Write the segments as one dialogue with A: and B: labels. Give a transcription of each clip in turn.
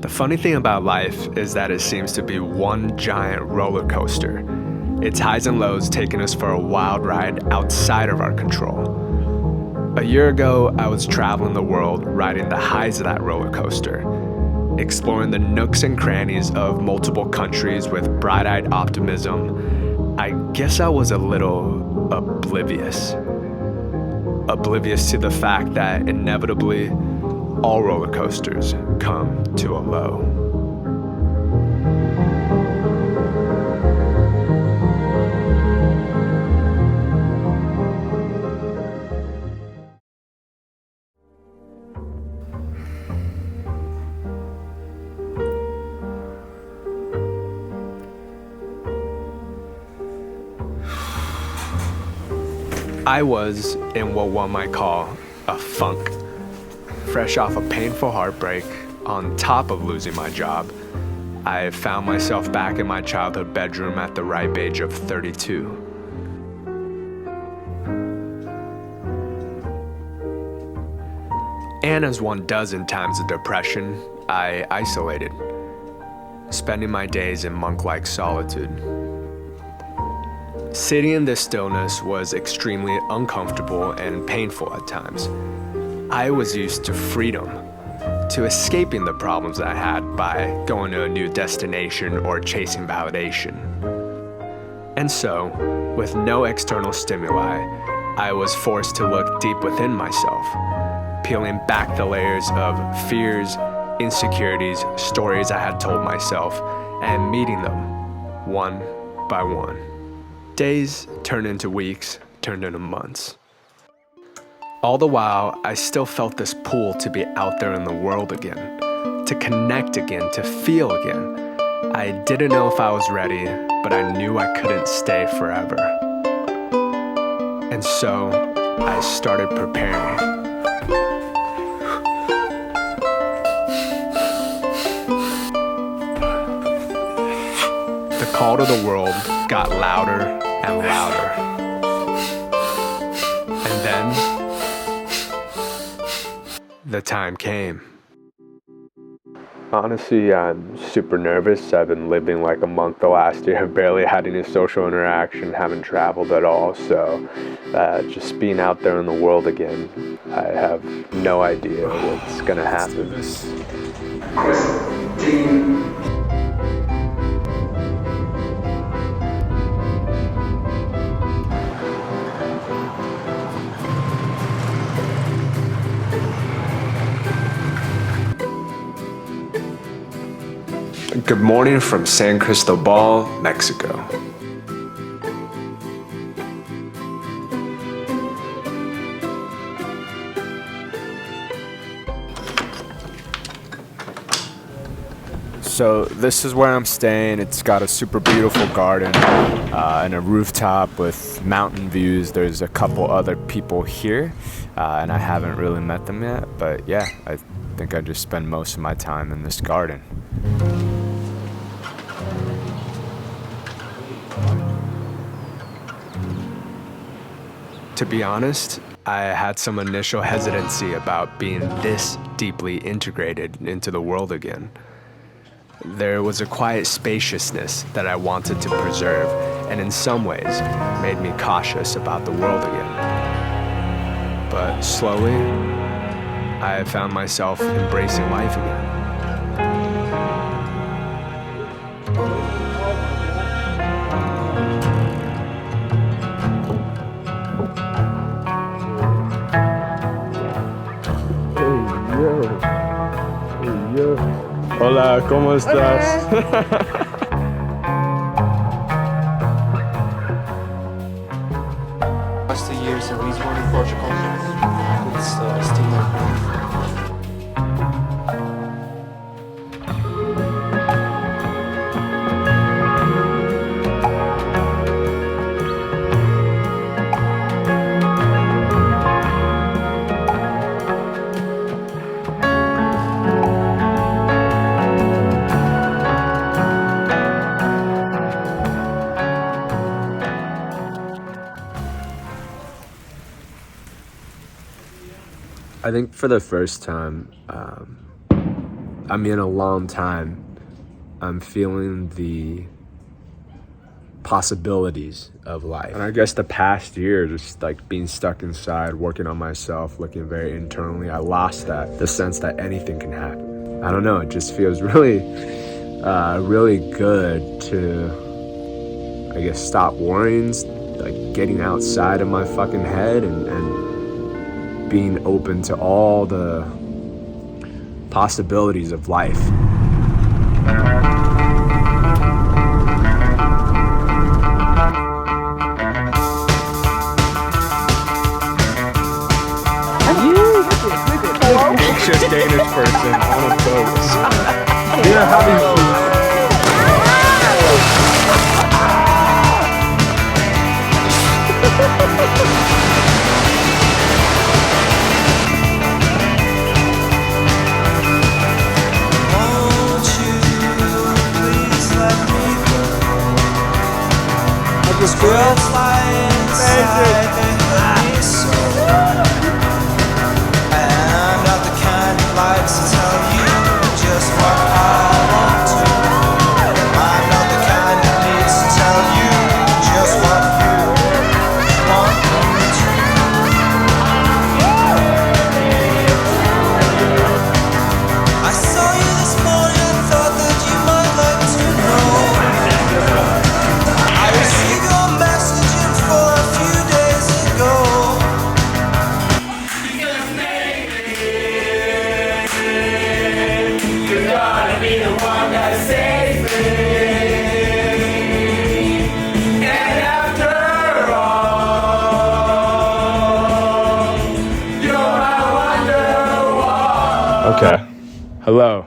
A: The funny thing about life is that it seems to be one giant roller coaster. Its highs and lows taking us for a wild ride outside of our control. A year ago, I was traveling the world riding the highs of that roller coaster, exploring the nooks and crannies of multiple countries with bright-eyed optimism. I guess I was a little oblivious. Oblivious to the fact that inevitably, all roller coasters come to a low. I was in what one might call a funk. Fresh off a painful heartbreak, on top of losing my job, I found myself back in my childhood bedroom at the ripe age of 32. And as one does in times of depression, I isolated, spending my days in monk-like solitude. Sitting in this stillness was extremely uncomfortable and painful at times. I was used to freedom, to escaping the problems I had by going to a new destination or chasing validation. And so, with no external stimuli, I was forced to look deep within myself, peeling back the layers of fears, insecurities, stories I had told myself, and meeting them one by one. Days turned into weeks, turned into months. All the while, I still felt this pull to be out there in the world again, to connect again, to feel again. I didn't know if I was ready, but I knew I couldn't stay forever. And so, I started preparing. The call to the world got louder and louder. And then, the time came. Honestly, I'm super nervous. I've been living like a monk the last year. I've barely had any social interaction, haven't traveled at all. So just being out there in the world again, I have no idea what's gonna happen. Good morning from San Cristobal, Mexico.
B: So this is where I'm staying. It's got a super beautiful garden and a rooftop with mountain views. There's a couple other people here and I haven't really met them yet, but yeah, I think I just spend most of my time in this garden.
A: To be honest, I had some initial hesitancy about being this deeply integrated into the world again. There was a quiet spaciousness that I wanted to preserve, and in some ways made me cautious about the world again. But slowly, I found myself embracing life again.
B: Hola, ¿cómo estás?
C: Last 2 years in Lisbon, in Portugal. It's still my home.
A: I think for the first time,
B: I mean, in a long time, I'm feeling the possibilities of life. And I guess the past year, just like being stuck inside, working on myself, looking very internally, I lost the sense that anything can happen. I don't know, it just feels really, really good to, I guess, stop worrying, like getting outside of my fucking head and being open to all the possibilities of life. Anxious Danish person on a boat. They're having food.
D: Won't you please let me go? This girl flying inside they hurt me so. I'm not the kind who likes to tell you just what I want to. I'm not the kind who needs to tell you just what you want me to. I saw you this morning and thought that you might like to know. I received your message in full a few days ago.
B: Okay. Hello.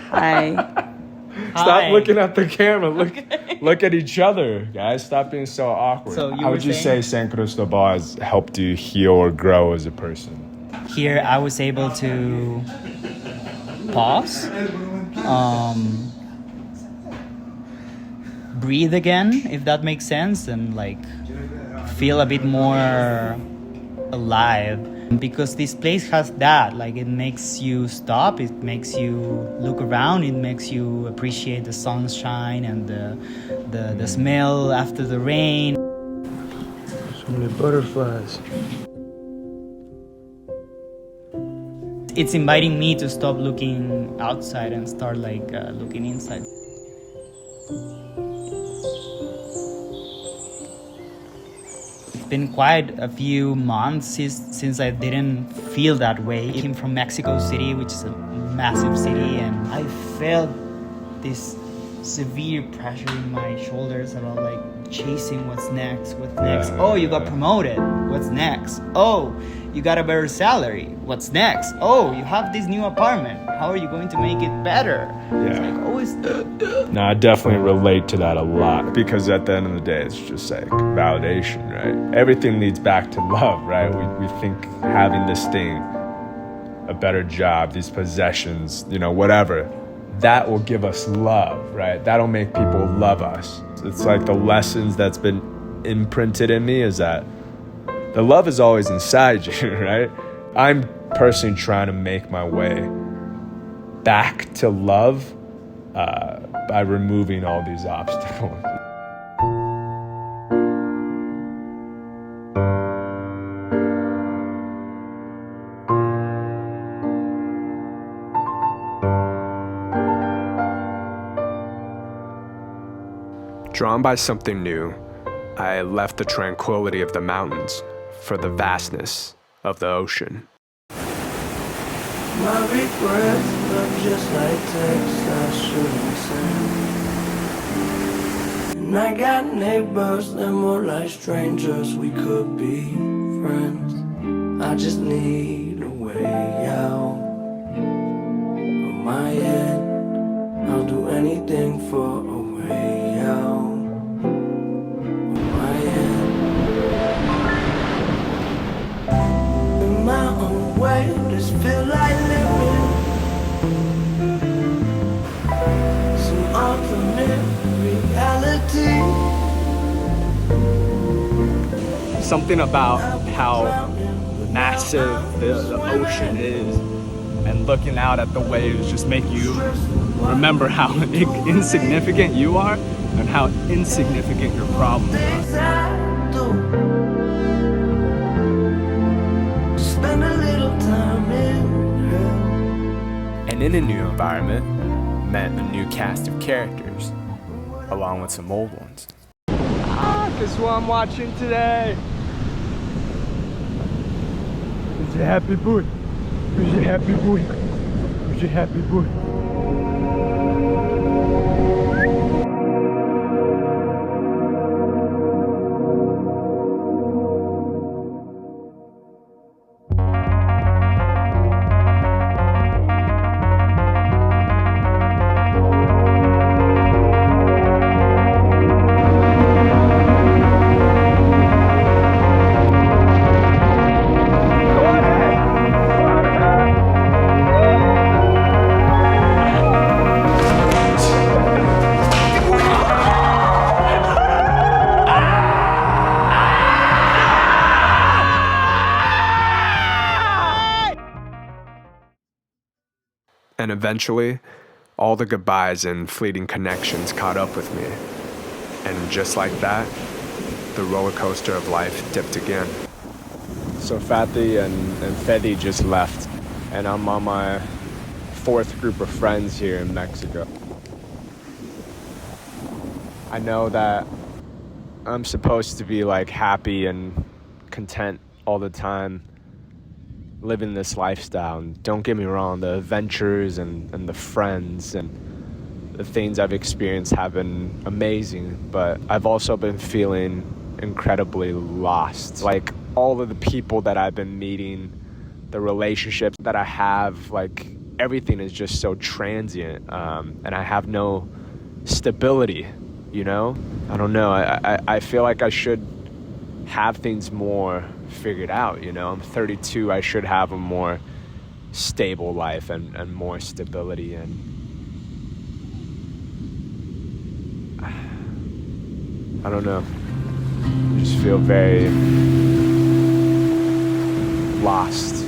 E: Hi.
B: Stop looking at the camera. Look at each other, guys. Stop being so awkward.
E: So you
B: How
E: were
B: would you
E: saying?
B: say San Cristobal has helped you heal or grow as a person?
E: Here I was able to pause, breathe again, if that makes sense, and like feel a bit more alive. Because this place has that, like it makes you stop, it makes you look around, it makes you appreciate the sunshine and the smell after the rain.
B: So many butterflies.
E: It's inviting me to stop looking outside and start like looking inside. It's been quite a few months since I didn't feel that way. I came from Mexico City, which is a massive city, and I felt this severe pressure in my shoulders about like chasing what's next. Oh, you got promoted. What's next? Oh, you got a better salary. What's next? Oh, you have this new apartment. How are you going to make it better? It's
B: Yeah.
E: like always.
B: No, I definitely relate to that a lot because at the end of the day, it's just like validation, right? Everything leads back to love, right? We think having this thing, a better job, these possessions, you know, whatever, that will give us love, right? That'll make people love us. It's like the lessons that's been imprinted in me is that the love is always inside you, right? I'm personally trying to make my way back to love by removing all these obstacles.
A: Drawn by something new, I left the tranquility of the mountains for the vastness of the ocean.
D: My regrets look just like text I shouldn't send. And I got neighbors, they're more like strangers. We could be friends. I just need a way out of my head. I'll do anything for a way out of my head. In my own way, just feel like living some alternate reality.
A: Something about how massive the ocean is
B: and looking out at the waves just make you remember how insignificant you are and how insignificant your problems are.
D: Exacto. Spend a little time in her.
B: And in a new environment, met a new cast of characters, along with some old ones. Guess what I'm watching today? Is you happy boy? Is you happy boy? Is you happy boy?
A: And eventually, all the goodbyes and fleeting connections caught up with me. And just like that, the roller coaster of life dipped again.
B: So Fatih and Fedi just left, and I'm on my fourth group of friends here in Mexico. I know that I'm supposed to be like happy and content all the time, living this lifestyle. And don't get me wrong, the adventures and the friends and the things I've experienced have been amazing, but I've also been feeling incredibly lost. Like all of the people that I've been meeting, the relationships that I have, like everything is just so transient, and I have no stability, you know? I don't know, I feel like I should have things more figured out, you know? I'm 32, I should have a more stable life and more stability, and I don't know, I just feel very lost.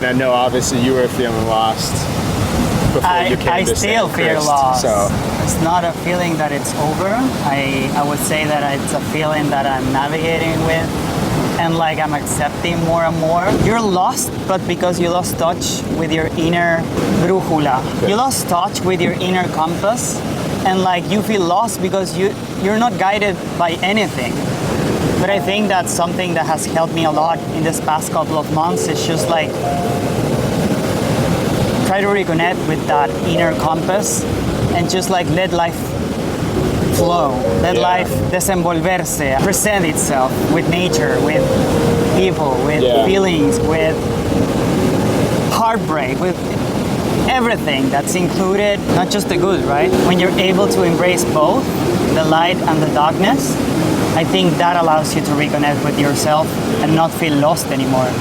B: I know obviously you were feeling lost before you came
E: I
B: to
E: still
B: St.
E: feel
B: Christ,
E: lost.
B: So
E: It's not a feeling that it's over. I would say that it's a feeling that I'm navigating with, and like I'm accepting more and more. You're lost, but because you lost touch with your inner brújula. You lost touch with your inner compass, and like you feel lost because you're not guided by anything. But I think that's something that has helped me a lot in this past couple of months. It's just like try to reconnect with that inner compass and just like let life flow, let life desenvolverse, present itself with nature, with people, with feelings, with heartbreak, with everything that's included, not just the good, right? When you're able to embrace both, the light and the darkness, I think that allows you to reconnect with yourself and not feel lost anymore.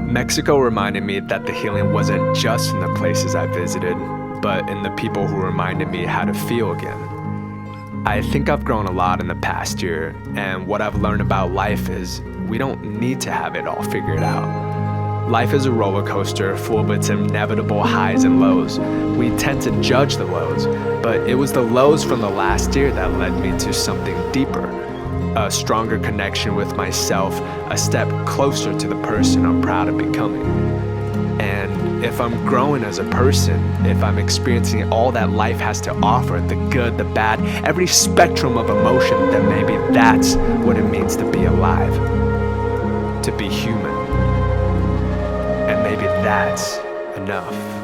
A: Mexico reminded me that the healing wasn't just in the places I visited, but in the people who reminded me how to feel again. I think I've grown a lot in the past year, and what I've learned about life is we don't need to have it all figured out. Life is a roller coaster full of its inevitable highs and lows. We tend to judge the lows, but it was the lows from the last year that led me to something deeper, a stronger connection with myself, a step closer to the person I'm proud of becoming. And if I'm growing as a person, if I'm experiencing all that life has to offer, the good, the bad, every spectrum of emotion, then maybe that's what it means to be alive, to be human. And maybe that's enough.